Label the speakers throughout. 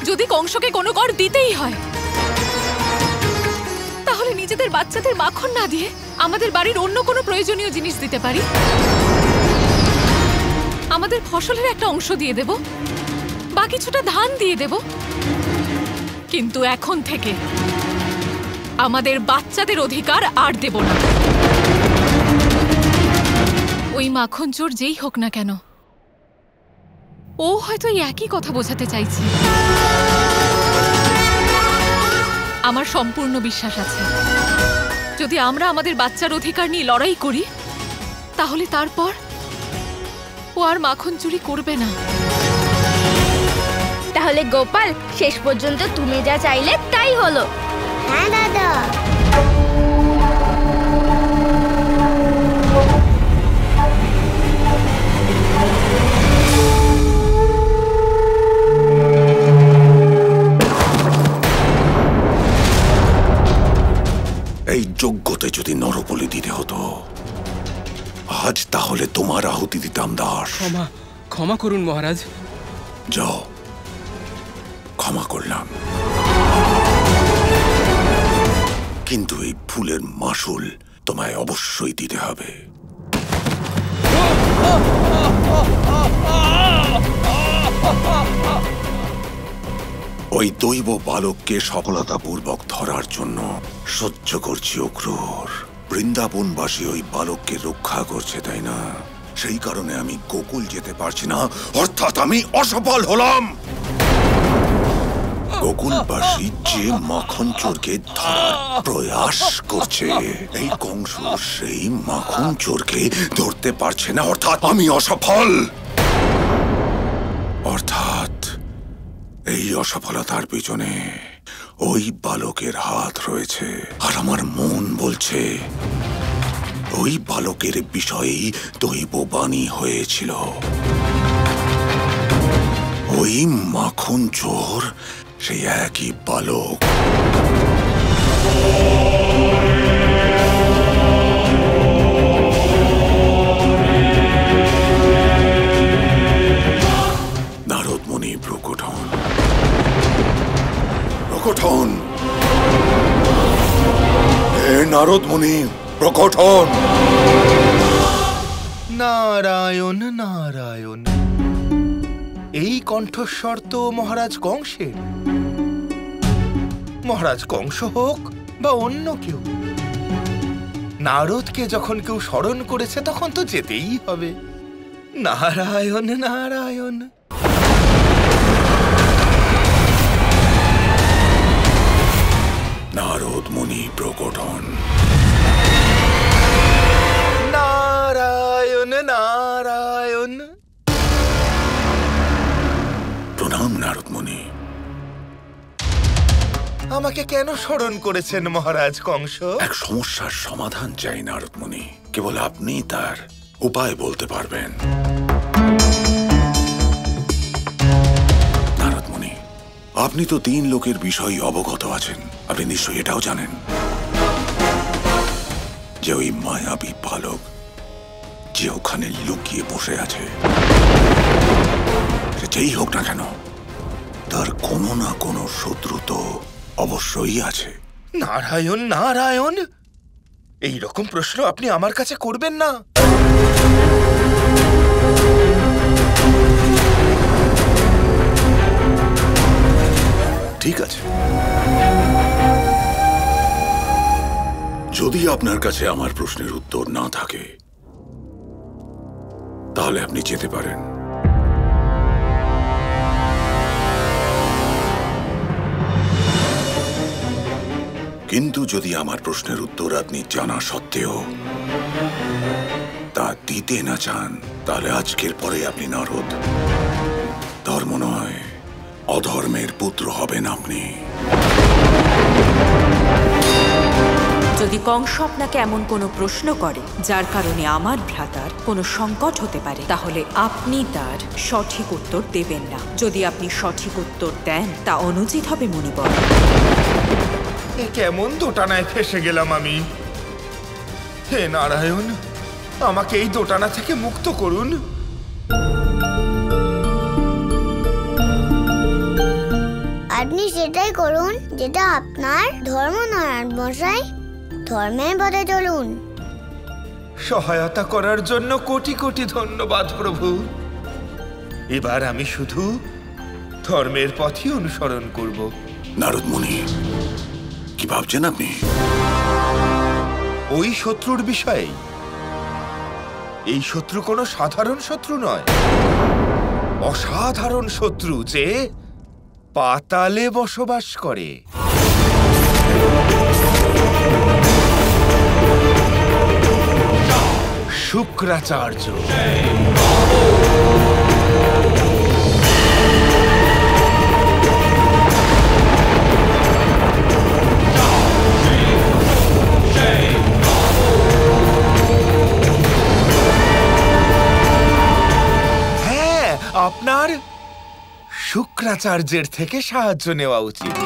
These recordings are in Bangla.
Speaker 1: যদি কংসকে কোনো কর দিতেই হয়, তাহলে নিজেদের বাচ্চাদের মাখন না দিয়ে আমাদের বাড়ির অন্য কোনো প্রয়োজনীয় জিনিস দিতে পারি। আমাদের ফসলের একটা অংশ দিয়ে দেব, বা কিছুটা ধান দিয়ে দেব। কিন্তু এখন থেকে আমাদের বাচ্চাদের অধিকার আর দেব না। ওই মাখন চোর যেই হোক না কেন, ও হয়তো এই একই কথা বোঝাতে চাইছে। আমার সম্পূর্ণ বিশ্বাস আছে, যদি আমরা আমাদের বাচ্চার অধিকার নিয়ে লড়াই করি, তাহলে তারপর ও আর মাখন চুরি করবে না।
Speaker 2: তাহলে গোপাল, শেষ পর্যন্ত তুমি যা চাইলে তাই হলো।
Speaker 3: হ্যাঁ দাদা।
Speaker 4: এই যজ্ঞতে যদি নরবলি দিতে হতো, আজ তাহলে তোমার আহুতি দিতাম দাস।
Speaker 5: ক্ষমা করুন মহারাজ।
Speaker 4: যাও, ক্ষমা করলাম, কিন্তু এই ফুলের মাসুল তোমায় অবশ্যই দিতে হবে। ওই দৈব বালককে সফলতাপূর্বক ধরার জন্য সহ্য করছি অক্রোর। বৃন্দাবনবাসী ওই বালককে রক্ষা করছে, তাই না? সেই কারণে আমি গোকুল যেতে পারছি না, অর্থাৎ আমি অসফল হলাম। গোকুলবাসী যে মাখন চোরকে ধরার প্রয়াস করছে, এই কংস সেই মাখন চোরকে ধরতে পারছে না, অর্থাৎ আমি অসফল। অর্থাৎ এই অসফলতার পিছনে ওই বালকের হাত রয়েছে। আর আমার মন বলছে ওই বালকের বিষয়েই দৈববাণী হয়েছিল। ওই মাখন চোর সেই একই বালক। নারদ মুনি প্রকট হন, প্রকট হন। হে নারদ মুনি, প্রকট হন।
Speaker 6: নারায়ণ নারায়ণ। এই কণ্ঠস্বর তো মহারাজ কংসের। মহারাজ কংস হোক বা অন্য কেউ, নারদকে যখন কেউ স্মরণ করেছে তখন তো যেতেই হবে। নারায়ণ নারায়ণ।
Speaker 4: নারদ মুনি প্রকট হন।
Speaker 6: নারায়ণ নারায়ণ।
Speaker 4: প্রণাম নারদ মুনি।
Speaker 6: আমাকে কেন স্মরণ করেছেন মহারাজ কংস?
Speaker 4: এক সমস্যার সমাধান চাই নারদ মুনি, কেবল আপনি তার উপায় বলতে পারবেন। নারদ মুনি, আপনি তো 3 লোকের বিষয়ে অবগত আছেন। আপনি নিশ্চয়ই এটাও জানেন যে ওই মায়াবী বালক যে ওখানে লুকিয়ে বসে আছে, যেই হোক না কেন, তার কোনো না কোনো শত্রু তো অবশ্যই আছে।
Speaker 6: নারায়ণ নারায়ণ। এই রকম প্রশ্ন আপনি আমার কাছে করবেন না।
Speaker 4: ঠিক আছে, যদি আপনার কাছে আমার প্রশ্নের উত্তর না থাকে, তাহলে আপনি যেতে পারেন। কিন্তু যদি আমার প্রশ্নের উত্তর আপনি জানা সত্ত্বেও তা দিতে না চান, তাহলে আজকের পরে আপনি নারদ। ধর্ম নয়, অধর্মের পুত্র হবেন আপনি।
Speaker 7: যদি কংস আপনাকে এমন কোনো প্রশ্ন করে যার কারণে আমার ভ্রাতার কোনো সংকট হতে পারে, তাহলে আপনি তার সঠিক উত্তর দেবেন না। যদি আপনি সঠিক উত্তর দেন, তা অনুচিত হবে মুনিবর।
Speaker 6: কেমন দোটানায় ফেসে গেলাম আমি। হে নারায়ণ, আমাকে এই দোটানা থেকে মুক্ত করুন।
Speaker 2: আপনি সেটাই করুন যেটা আপনার ধর্ম নারায়ণ মশাই। ধর্মের পথে চলুন।
Speaker 6: সহায়তা করার জন্য কোটি কোটি ধন্যবাদ প্রভু। এবার আমি শুধু ধর্মের পথই অনুসরণ করব।
Speaker 4: নারদ মুনি, কি ভাবছেন আপনি?
Speaker 6: ওই শত্রুর বিষয়ে। এই শত্রু কোনো সাধারণ শত্রু নয়, অসাধারণ শত্রু যে পাতালে বসবাস করে। শুক্রাচার্য। হ্যাঁ, আপনার শুক্রাচার্যের থেকে সাহায্য নেওয়া উচিত।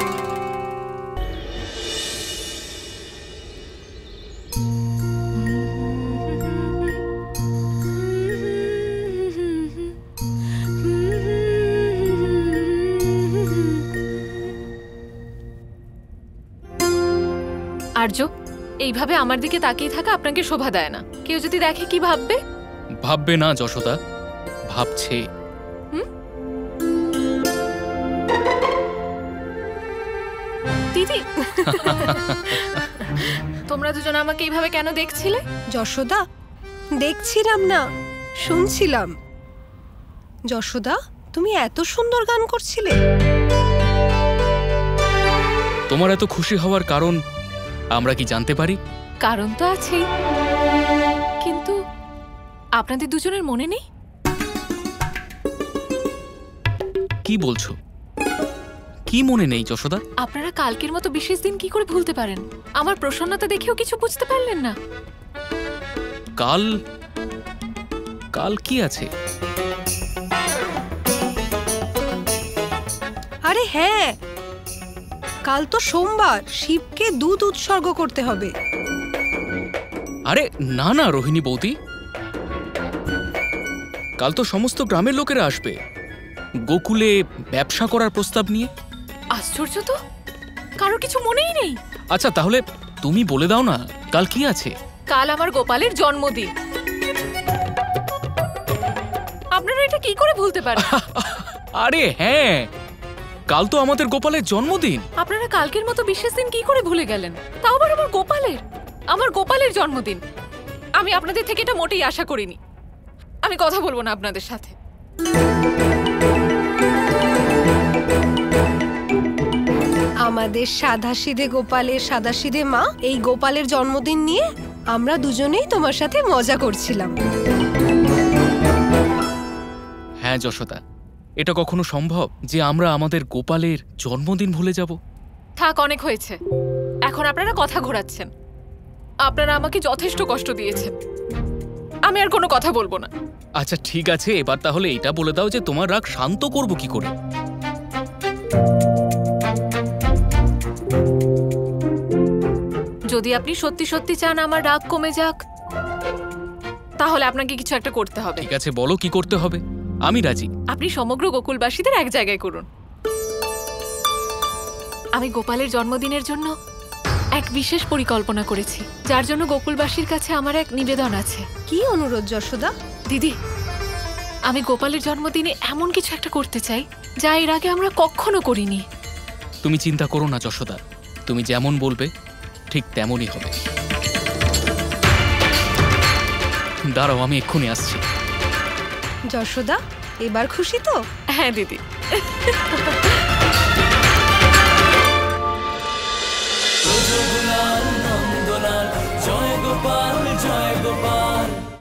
Speaker 1: আর্য, এইভাবে আমার দিকে তাকিয়ে থাকা আপনাকে শোভা দেয় না। কেউ যদি দেখে কি ভাববে?
Speaker 5: ভাববে না যশোদা, ভাবছে।
Speaker 1: দিদি, তোমরা দুজন আমাকে এইভাবে কেন দেখছিলে?
Speaker 3: যশোদা, দেখছিলাম না, শুনছিলাম। যশোদা, তুমি এত সুন্দর গান করছিলে।
Speaker 5: তোমার এত খুশি হওয়ার কারণ আমরা কি জানতে পারি?
Speaker 1: কারণ তো আছেই, কিন্তু আপনাদের দুজনের মনে নেই?
Speaker 5: কি বলছো? কি মনে নেই যশোদা?
Speaker 1: আপনারা কালকের মতো বিশেষ দিন কি করে ভুলতে পারেন? আমার প্রসন্নতা দেখেও কিছু বুঝতে পারলেন না?
Speaker 5: কাল কাল কি আছে?
Speaker 3: আরে হ্যাঁ, কাল তো সোমবার, শিবকে দুধ উৎসর্গ করতে হবে।
Speaker 5: আরে না না রোহিণী বৌদি, কাল তো সমস্ত গ্রামের লোকেরা আসবে গোকুলে ব্যবসা করার প্রস্তাব নিয়ে।
Speaker 1: আশ্চর্য তো, কারোর কিছু মনেই নেই।
Speaker 5: আচ্ছা তাহলে তুমি বলে দাও না, কাল কি আছে?
Speaker 1: কাল আমার গোপালের জন্মদিন। আপনারা এটা কি করে ভুলতে পারেন?
Speaker 5: আরে হ্যাঁ, কাল তো আমাদের গোপালের জন্মদিন।
Speaker 1: আপনারা কালকের মতো বিশেষ দিন কি করে ভুলে গেলেন? তাও আবার আমার গোপালের জন্মদিন। আমি আপনাদের থেকে এটা মোটেই আশা করিনি। আমি কথা বলবো না আপনাদের সাথে।
Speaker 3: আমাদের সাদাসিধে গোপালের সাদাসিধে মা, এই গোপালের জন্মদিন নিয়ে আমরা দুজনেই তোমার সাথে মজা করছিলাম।
Speaker 5: হ্যাঁ যশোদা, এটা কখনো সম্ভব যে আমরা আমাদের গোপালের জন্মদিন ভুলে যাব?
Speaker 1: থাক, অনেক হয়েছে। এখন আপনারা কথা ঘোরাচ্ছেন। আপনারা আমাকে যথেষ্ট কষ্ট দিয়েছেন। আমি আর কোনো কথা বলবো না।
Speaker 5: আচ্ছা ঠিক আছে, এবার তাহলে এটা বলে দাও যে তোমার রাগ শান্ত করব কি করে?
Speaker 1: যদি আপনি সত্যি সত্যি চান আমার রাগ কমে যাক, তাহলে আপনাকে কিছু একটা করতে হবে।
Speaker 5: ঠিক আছে, বলো কি করতে হবে, আমি রাজি।
Speaker 1: আপনি সমগ্র গোকুলবাসীদের এক জায়গায় করুন। আমি গোপালের জন্মদিনের জন্য এক বিশেষ পরিকল্পনা করেছি, যার জন্য গোকুলবাসীর কাছে আমার এক নিবেদন আছে।
Speaker 3: কি অনুরোধ যশোদা?
Speaker 1: দিদি, আমি গোপালের জন্মদিনে এমন কিছু একটা করতে চাই যা এর আগে আমরা কখনো করিনি।
Speaker 5: তুমি চিন্তা করো না যশোদা, তুমি যেমন বলবে ঠিক তেমনই হবে। দাঁড়াও, আমি এক্ষুনি আসছি।
Speaker 3: যশোদা, এবার খুশি তো?
Speaker 1: হ্যাঁ দিদি।